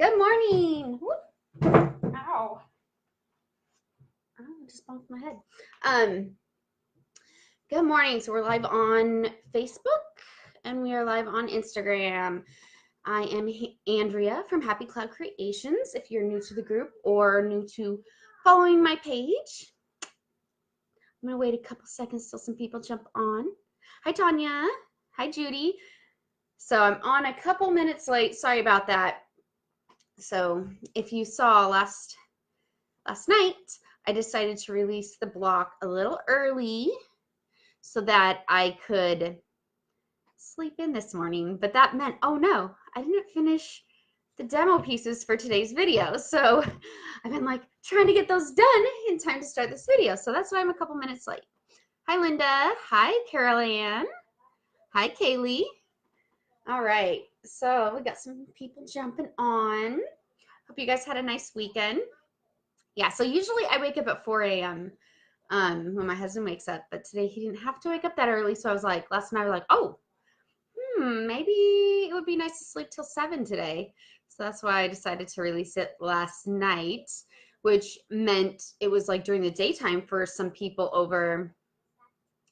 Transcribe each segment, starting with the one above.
Good morning. Whoop. Ow. I just bumped my head. Good morning. So we're live on Facebook and we are live on Instagram. I am Andrea from Happy Cloud Creations. If you're new to the group or new to following my page, I'm going to wait a couple seconds till some people jump on. Hi, Tanya. Hi, Judy. So I'm on a couple minutes late. Sorry about that. So if you saw last night, I decided to release the block a little early so that I could sleep in this morning. But that meant, oh no, I didn't finish the demo pieces for today's video. So I've been like trying to get those done in time to start this video. So that's why I'm a couple minutes late. Hi, Linda. Hi, Carol Ann. Hi, Kaylee. All right. So we got some people jumping on. Hope you guys had a nice weekend. Yeah, so usually I wake up at 4 a.m. When my husband wakes up, but today he didn't have to wake up that early. So I was like, last night I was like, oh, maybe it would be nice to sleep till 7 today. So that's why I decided to release it last night, which meant it was like during the daytime for some people over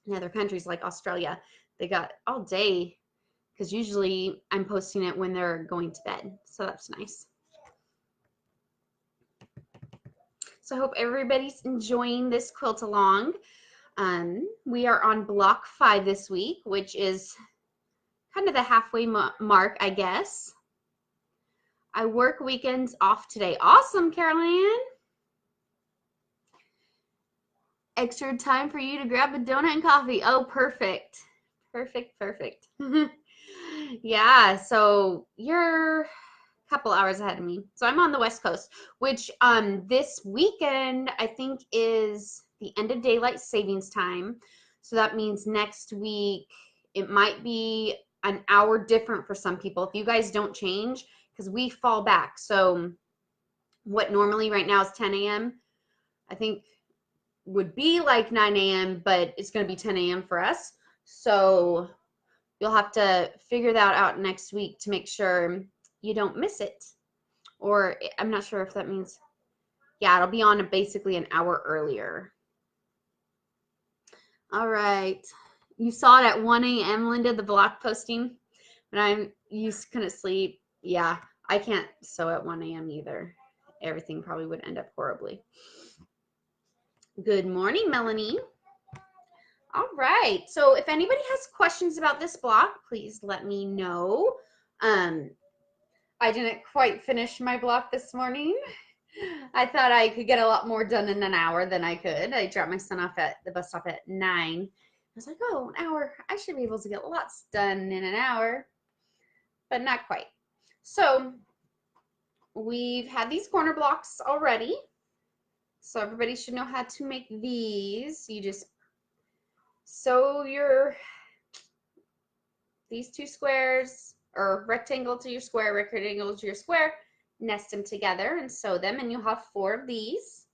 in other countries like Australia. They got all day because usually I'm posting it when they're going to bed. So that's nice. So I hope everybody's enjoying this quilt along. We are on block 5 this week, which is kind of the halfway mark, I guess. I work weekends off today. Awesome, Caroline. Extra time for you to grab a donut and coffee. Oh, perfect. Perfect. Yeah, so you're couple hours ahead of me. So I'm on the West Coast, which this weekend I think is the end of daylight savings time. So that means next week it might be an hour different for some people if you guys don't change, because we fall back. So what normally right now is 10 a.m. I think would be like 9 a.m., but it's going to be 10 a.m. for us. So you'll have to figure that out next week to make sure you don't miss it. Or I'm not sure if that means, yeah, it'll be on basically an hour earlier. All right. You saw it at 1 a.m., Linda, the block posting. When you couldn't sleep. Yeah, I can't sew at 1 a.m. either. Everything probably would end up horribly. Good morning, Melanie. All right. So if anybody has questions about this block, please let me know. I didn't quite finish my block this morning. I thought I could get a lot more done in an hour than I could. I dropped my son off at the bus stop at 9. I was like, oh, an hour. I should be able to get lots done in an hour, but not quite. So we've had these corner blocks already. So everybody should know how to make these. You just sew these two squares, or rectangle to your square, rectangle to your square, nest them together and sew them, and you'll have 4 of these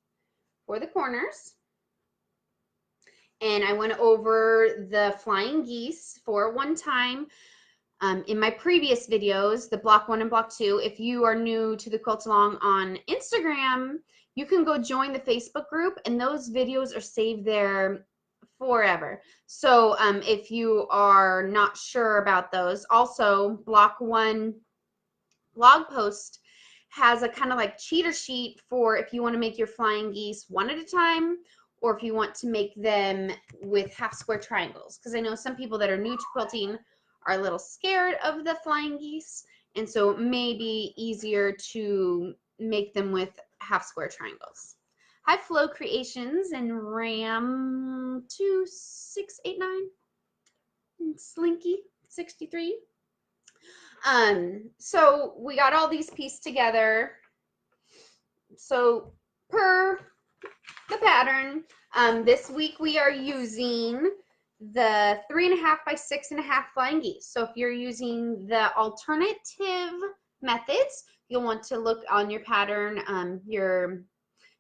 for the corners. And I went over the flying geese for one time in my previous videos, the block 1 and block 2. If you are new to the Quilt Along on Instagram, you can go join the Facebook group, and those videos are saved there forever. So if you are not sure about those, also block 1 blog post has a kind of like cheater sheet for if you want to make your flying geese one at a time, or if you want to make them with half square triangles, because I know some people that are new to quilting are a little scared of the flying geese, and so it may be easier to make them with half square triangles. Hi, Flow Creations and Ram2689 and Slinky 63. So we got all these pieces together. So per the pattern, this week we are using the 3.5 by 6.5 flying geese. So if you're using the alternative methods, you'll want to look on your pattern, your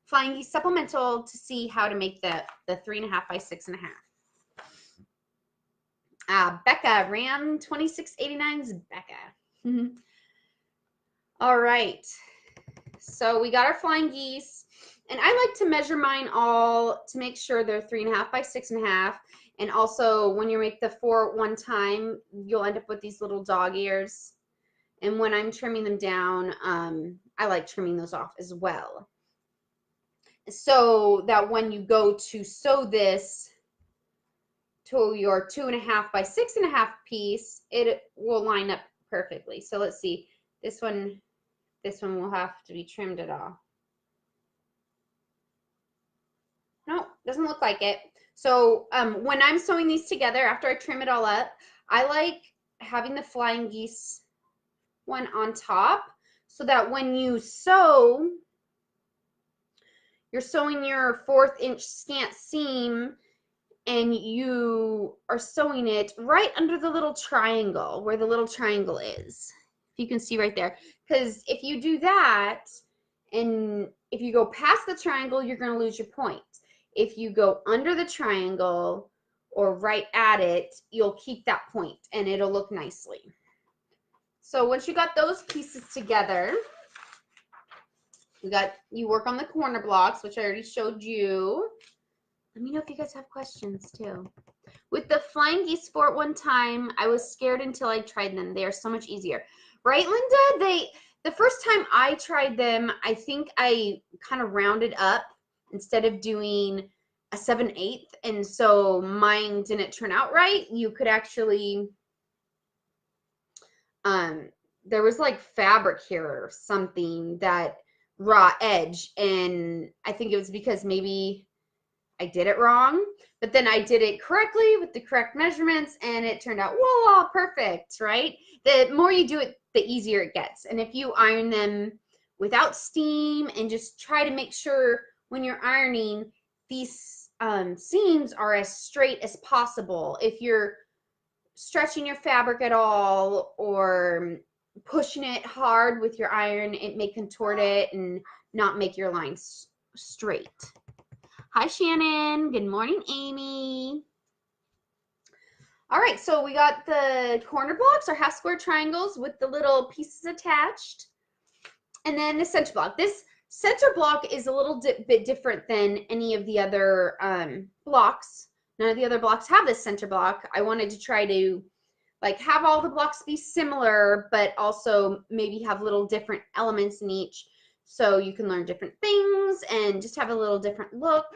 flying geese supplemental, to see how to make the 3.5 by 6.5. Becca, Ram 2689's Becca. All right, so we got our flying geese, and I like to measure mine all to make sure they're 3.5 by 6.5. And also, when you make the 4 at one time, you'll end up with these little dog ears. And when I'm trimming them down, I like trimming those off as well, so that when you go to sew this to your 2.5 by 6.5 piece, it will line up perfectly. So let's see, this one will have to be trimmed at all. No, doesn't look like it. So when I'm sewing these together, after I trim it all up, I like having the flying geese one on top, so that when you sew, you're sewing your 1/4 inch scant seam, and you are sewing it right under the little triangle, where the little triangle is. If you can see right there. Because if you do that, and if you go past the triangle, you're going to lose your point. If you go under the triangle or right at it, you'll keep that point and it'll look nicely. So once you got those pieces together, you work on the corner blocks, which I already showed you. Let me know if you guys have questions too. With the flying geese 4 at one time, I was scared until I tried them. They are so much easier. Right, Linda? The first time I tried them, I think I kind of rounded up instead of doing a 7/8, and so mine didn't turn out right. You could actually, there was like fabric here or something that raw edge, and I think it was because maybe I did it wrong, but then I did it correctly with the correct measurements, and it turned out, whoa, perfect, right? The more you do it, the easier it gets. And if you iron them without steam, and just try to make sure when you're ironing, these seams are as straight as possible. If you're stretching your fabric at all or pushing it hard with your iron, it may contort it and not make your lines straight. Hi, Shannon. Good morning, Amy. All right, so we got the corner blocks, our half square triangles with the little pieces attached. And then the center block. This center block is a little bit different than any of the other blocks. None of the other blocks have this center block. I wanted to try to like have all the blocks be similar, but also maybe have little different elements in each, so you can learn different things and just have a little different look.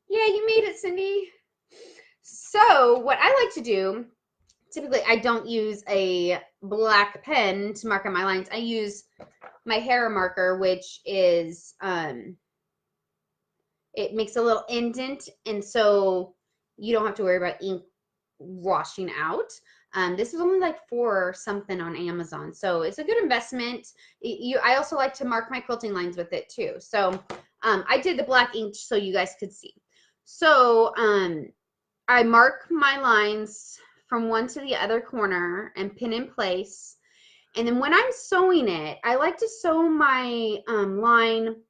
Yeah, you made it, Cindy. So what I like to do, typically I don't use a black pen to mark on my lines. I use my hair marker, which is, it makes a little indent, and so you don't have to worry about ink washing out. This is only like $4 something on Amazon, so it's a good investment. I also like to mark my quilting lines with it too. So I did the black ink so you guys could see. So I mark my lines from one to the other corner and pin in place. And then when I'm sewing it, I like to sew my line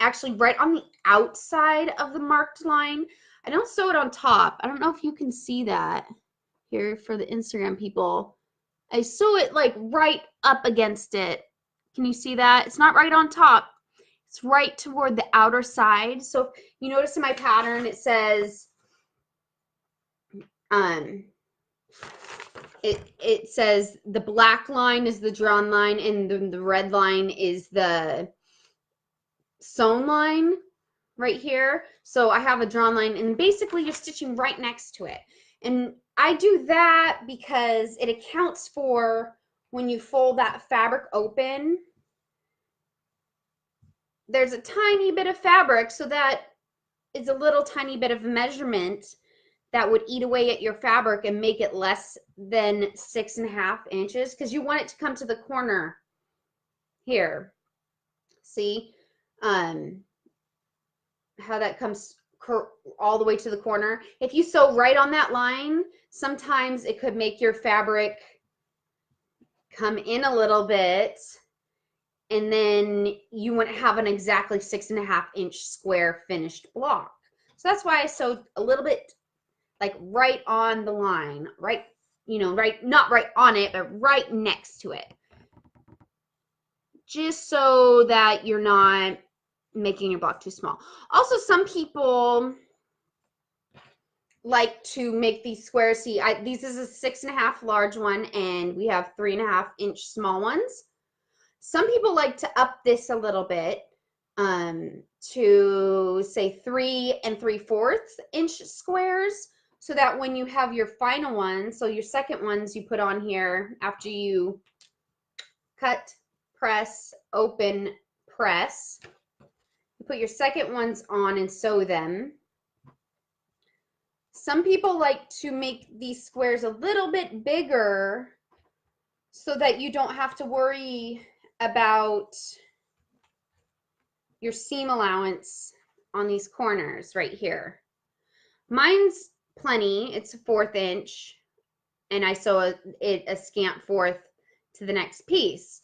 actually right on the outside of the marked line. I don't sew it on top. I don't know if you can see that here for the Instagram people. I sew it like right up against it. Can you see that? It's not right on top. It's right toward the outer side. So you notice in my pattern it says it says the black line is the drawn line and the red line is the sewn line right here. So I have a drawn line, and basically you're stitching right next to it. And I do that because it accounts for when you fold that fabric open, there's a tiny bit of fabric, so that is a little tiny bit of measurement that would eat away at your fabric and make it less than 6.5 inches, because you want it to come to the corner here. See how that comes all the way to the corner? If you sew right on that line, sometimes it could make your fabric come in a little bit, and then you wouldn't have an exactly 6.5 inch square finished block. So that's why I sewed a little bit like right on the line, right you know, not right on it, but right next to it. Just so that you're not making your block too small. Also, some people like to make these squares. See, this is a 6.5 large one, and we have 3.5 inch small ones. Some people like to up this a little bit to say 3 3/4 inch squares, so that when you have your final one, so your second ones you put on here after you cut, press, open, press, you put your second ones on and sew them. Some people like to make these squares a little bit bigger so that you don't have to worry about your seam allowance on these corners right here. Mine's plenty. It's a 1/4 inch, and I sew it a scant 1/4 to the next piece.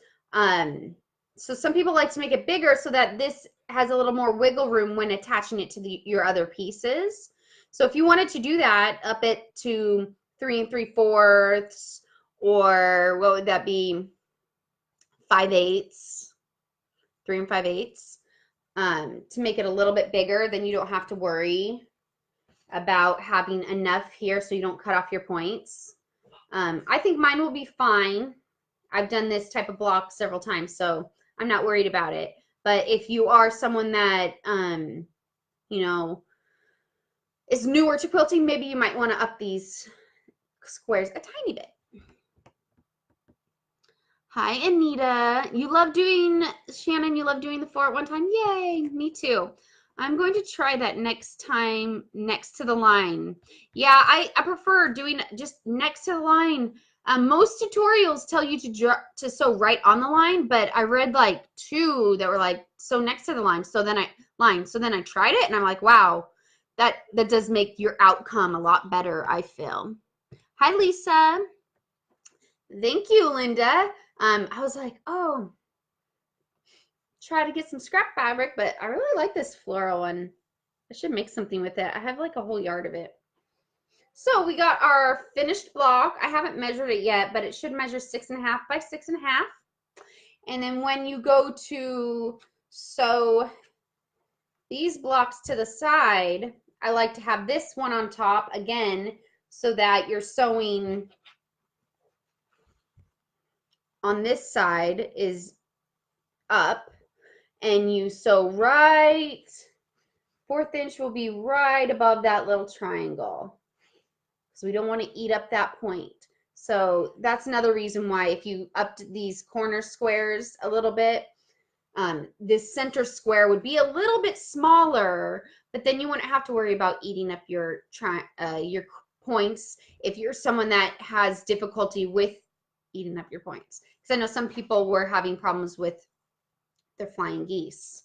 So some people like to make it bigger so that this has a little more wiggle room when attaching it to your other pieces. So if you wanted to do that, up it to 3 3/4, or what would that be? 5/8, 3 5/8, to make it a little bit bigger. Then you don't have to worry about having enough here so you don't cut off your points. I think mine will be fine. I've done this type of block several times, so I'm not worried about it. But if you are someone that, you know, is newer to quilting, maybe you might want to up these squares a tiny bit. Hi, Anita. You love doing, Shannon, you love doing the 4 at one time? Yay, me too. I'm going to try that next time next to the line. Yeah, I prefer doing just next to the line. Most tutorials tell you to sew right on the line, but I read like 2 that were like sew next to the line. So then I tried it and I'm like, wow, that does make your outcome a lot better, I feel. Hi, Lisa. Thank you, Linda. I was like, oh, try to get some scrap fabric, but I really like this floral one. I should make something with it. I have like a whole yard of it. So we got our finished block. I haven't measured it yet, but it should measure 6.5 by 6.5. And then when you go to sew these blocks to the side, I like to have this one on top again, so that you're sewing on this side is up, and you sew right, 1/4 inch will be right above that little triangle. So we don't want to eat up that point. So that's another reason why if you upped these corner squares a little bit, this center square would be a little bit smaller, but then you wouldn't have to worry about eating up your points if you're someone that has difficulty with eating up your points. Because I know some people were having problems with their flying geese.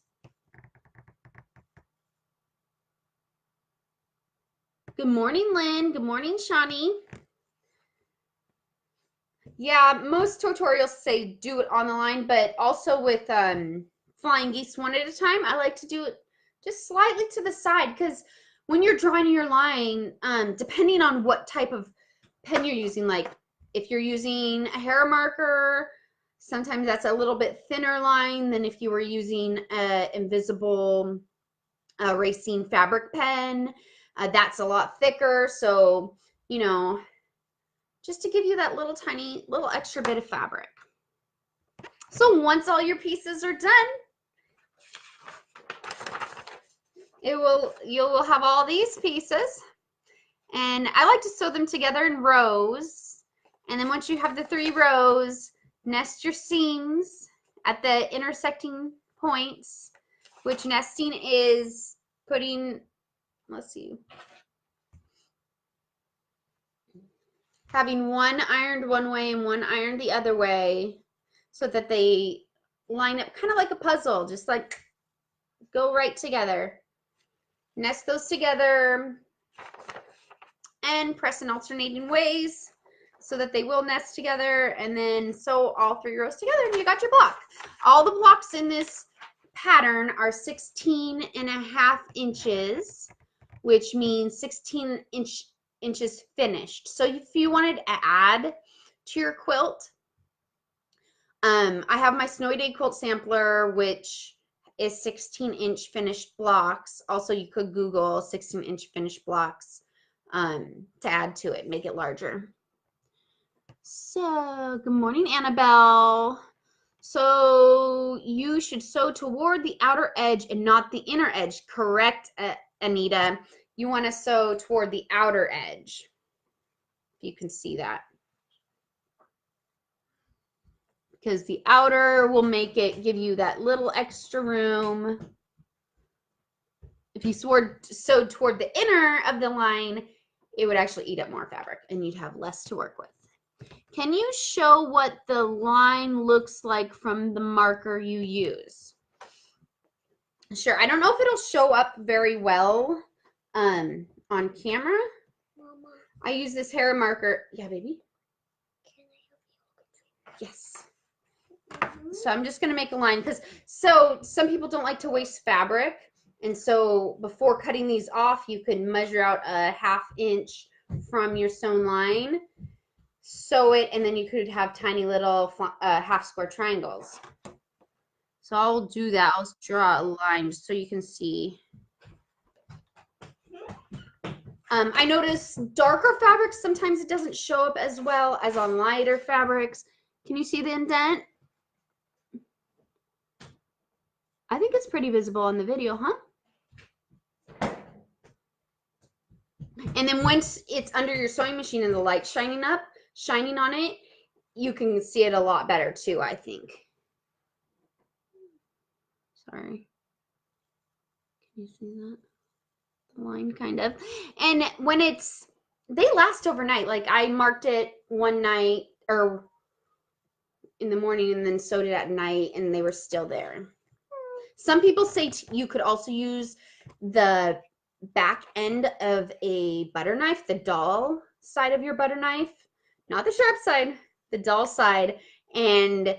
Good morning, Lynn. Good morning, Shawnee. Yeah, most tutorials say do it on the line, but also with flying geese one at a time, I like to do it just slightly to the side, because when you're drawing your line, depending on what type of pen you're using, like if you're using a hair marker, sometimes that's a little bit thinner line than if you were using an invisible racing fabric pen. That's a lot thicker. So, you know, just to give you that little tiny, little extra bit of fabric. So once all your pieces are done, you will have all these pieces. And I like to sew them together in rows. And then once you have the 3 rows, nest your seams at the intersecting points, which nesting is putting, let's see, having one ironed one way and one ironed the other way, so that they line up kind of like a puzzle, just like go right together. Nest those together and press in alternating ways so that they will nest together, and then sew all 3 rows together, and you got your block. All the blocks in this pattern are 16.5 inches, which means 16 inch inches finished. So if you wanted to add to your quilt, I have my Snowy Day quilt sampler, which is 16-inch finished blocks. Also, you could Google 16-inch finished blocks to add to it, make it larger. So, good morning, Annabelle. So, you should sew toward the outer edge and not the inner edge. Correct, Anita. You want to sew toward the outer edge. If you can see that. Because the outer will make it give you that little extra room. If you sewed toward the inner of the line, it would actually eat up more fabric and you'd have less to work with. Can you show what the line looks like from the marker you use? Sure. I don't know if it'll show up very well on camera. Mama. I use this hair marker. Yeah, baby? Can I help you? Yes. So I'm just going to make a line because some people don't like to waste fabric. And so before cutting these off, you can measure out a 1/2 inch from your sewn line, sew it, and then you could have tiny little half square triangles. So I'll do that. I'll draw a line just so you can see. I notice darker fabrics, sometimes it doesn't show up as well as on lighter fabrics. Can you see the indent? I think it's pretty visible on the video, huh? And then once it's under your sewing machine and the light's shining on it, you can see it a lot better too, I think. Sorry. Can you see that? The line kind of. And when they last overnight. Like I marked it one night or in the morning and then sewed it at night and they were still there. Some people say you could also use the back end of a butter knife, the dull side of your butter knife, not the sharp side, the dull side, and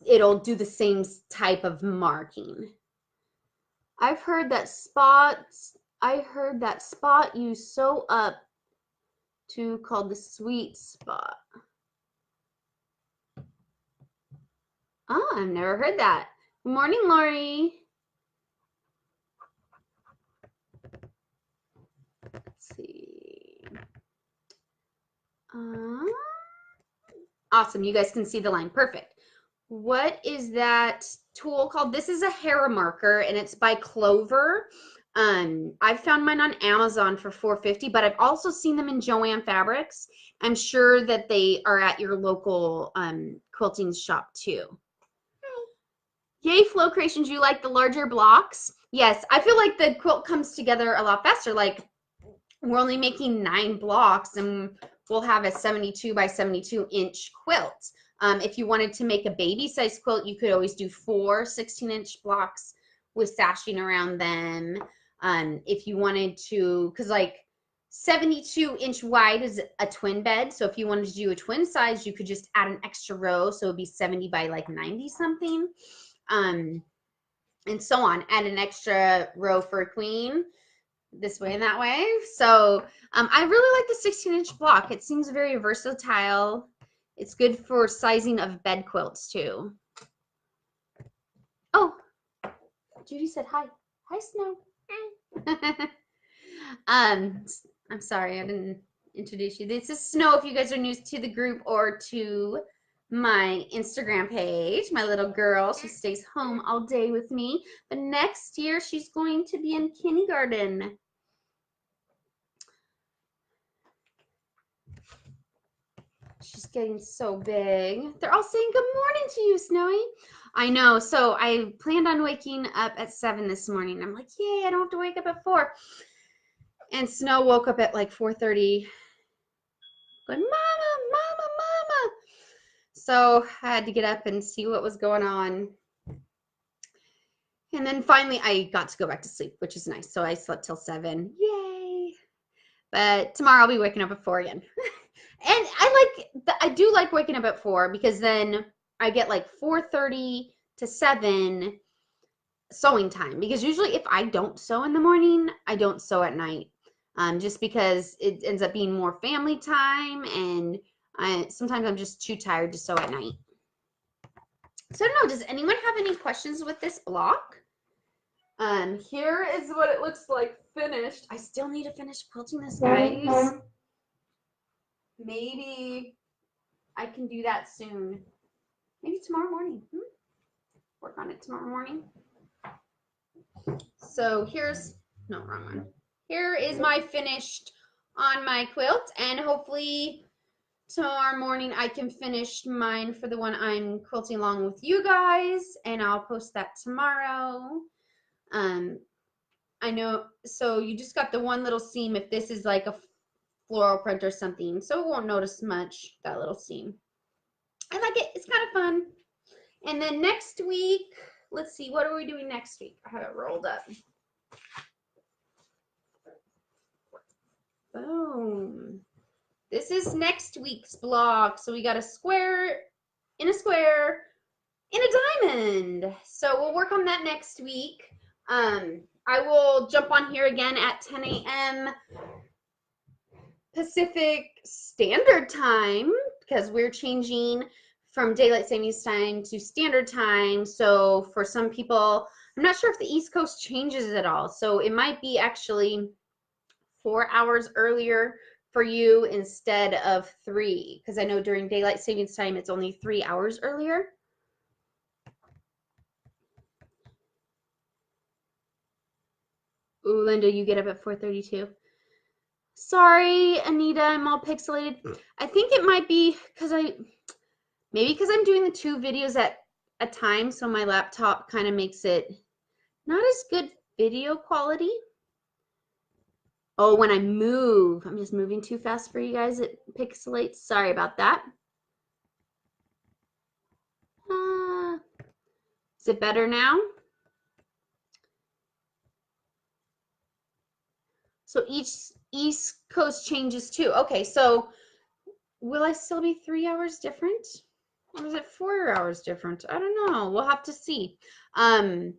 it'll do the same type of marking. I've heard that spot you sew up to called the sweet spot. Oh, I've never heard that. Good morning, Lori. Let's see. Awesome. You guys can see the line. Perfect. What is that tool called? This is a hair marker and it's by Clover. I've found mine on Amazon for $4.50, but I've also seen them in Joann Fabrics. I'm sure that they are at your local quilting shop too. Yay, Flow Creations, you like the larger blocks? Yes, I feel like the quilt comes together a lot faster. Like we're only making 9 blocks and we'll have a 72 by 72 inch quilt. If you wanted to make a baby size quilt, you could always do 4 16-inch blocks with sashing around them. If you wanted to, because like 72-inch wide is a twin bed. So if you wanted to do a twin size, you could just add an extra row. So it'd be 70 by like 90 something. And so on. Add an extra row for a queen this way and that way. So I really like the 16-inch block. It seems very versatile. It's good for sizing of bed quilts too. Oh, Judy said hi. Hi, Snow. Hi. I'm sorry I didn't introduce you. This is Snow if you guys are new to the group or to my Instagram page. My little girl, she stays home all day with me, but next year she's going to be in kindergarten. She's getting so big. They're all saying good morning to you, Snowy. I know. So I planned on waking up at 7 this morning. I'm like, yay, I don't have to wake up at 4. And Snow woke up at like 4:30. Going, Mama, Mama, Mama. So I had to get up and see what was going on. And then finally I got to go back to sleep, which is nice. So I slept till 7. Yay. But tomorrow I'll be waking up at 4 again. And I do like waking up at 4 because then I get like 4:30 to 7 sewing time. Because usually if I don't sew in the morning, I don't sew at night. just because it ends up being more family time, and sometimes I'm just too tired to sew at night. So I don't know, does anyone have any questions with this block? Here is what it looks like finished. I still need to finish quilting this, guys. Maybe I can do that soon. Maybe tomorrow morning. Work on it tomorrow morning. So here's, no, wrong one. Here is my finished on my quilt, and hopefully tomorrow morning I can finish mine for the one I'm quilting along with you guys, and I'll post that tomorrow. I know, so you just got the one little seam if this is like a floral print or something, so it won't notice much, that little seam. I like it. It's kind of fun. And then next week, let's see, what are we doing next week? I have it rolled up. Boom. This is next week's block. So we got a square, in a square, in a diamond. So we'll work on that next week. I will jump on here again at 10 a.m. Pacific Standard Time because we're changing from daylight savings time to standard time. So for some people, I'm not sure if the East Coast changes at all. So it might be actually 4 hours earlier for you instead of 3, because I know during daylight savings time it's only 3 hours earlier. Ooh, Linda, you get up at 4:32. Sorry, Anita, I'm all pixelated. I think it might be because maybe because I'm doing the 2 videos at a time, so my laptop kind of makes it not as good video quality. Oh, when I move, I'm just moving too fast for you guys. It pixelates. Sorry about that. Is it better now? So each East Coast changes too. Okay, so will I still be 3 hours different? Or is it 4 hours different? I don't know. We'll have to see. I'm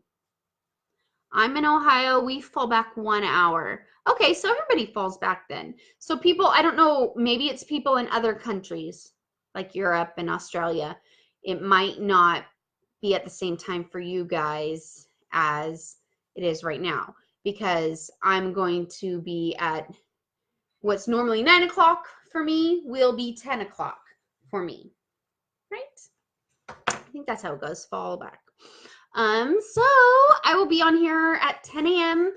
in Ohio. We fall back 1 hour. Okay, so everybody falls back then. So people, I don't know, maybe it's people in other countries like Europe and Australia. It might not be at the same time for you guys as it is right now, because I'm going to be at what's normally 9 o'clock for me will be 10 o'clock for me, right? I think that's how it goes, fall back. So I will be on here at 10 a.m.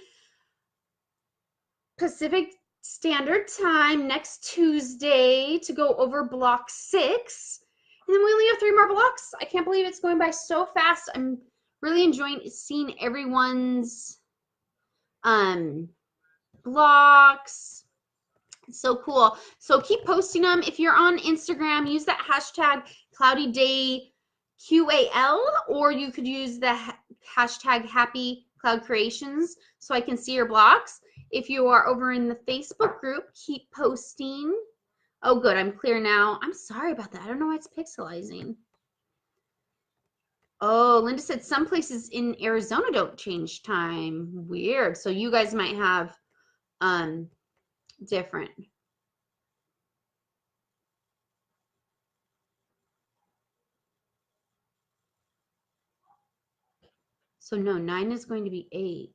Pacific Standard Time next Tuesday to go over block 6. And then we only have 3 more blocks. I can't believe it's going by so fast. I'm really enjoying seeing everyone's blocks. It's so cool. So keep posting them. If you're on Instagram, use that hashtag CloudyDayQAL, or you could use the hashtag Happy Cloud Creations so I can see your blocks. If you are over in the Facebook group, keep posting. Oh, good. I'm clear now. I'm sorry about that. I don't know why it's pixelizing. Oh, Linda said some places in Arizona don't change time. Weird. So you guys might have different. So no, 9 is going to be 8.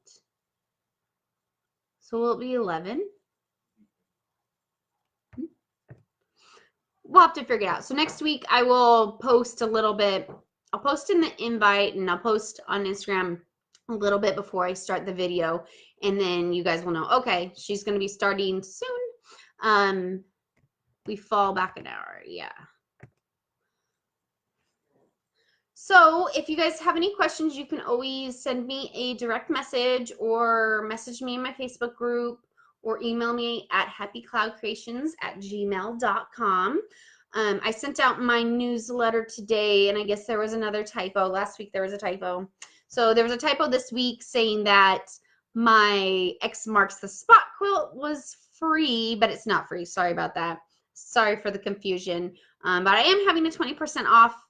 So will it be 11? We'll have to figure it out. So next week I will post a little bit. I'll post in the invite, and I'll post on Instagram a little bit before I start the video, and then you guys will know, okay, she's going to be starting soon. We fall back an hour. Yeah. So if you guys have any questions, you can always send me a direct message or message me in my Facebook group or email me at happycloudcreations@gmail.com. I sent out my newsletter today, and I guess there was another typo. Last week there was a typo. So there was a typo this week saying that my X marks the spot quilt was free, but it's not free. Sorry about that. Sorry for the confusion. But I am having a 20% off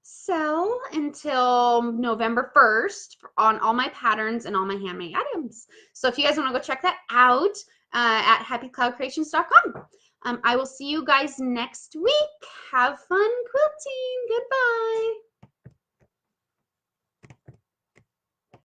sell until November 1st on all my patterns and all my handmade items. So if you guys want to go check that out, at happycloudcreations.com. I will see you guys next week. Have fun quilting. Goodbye.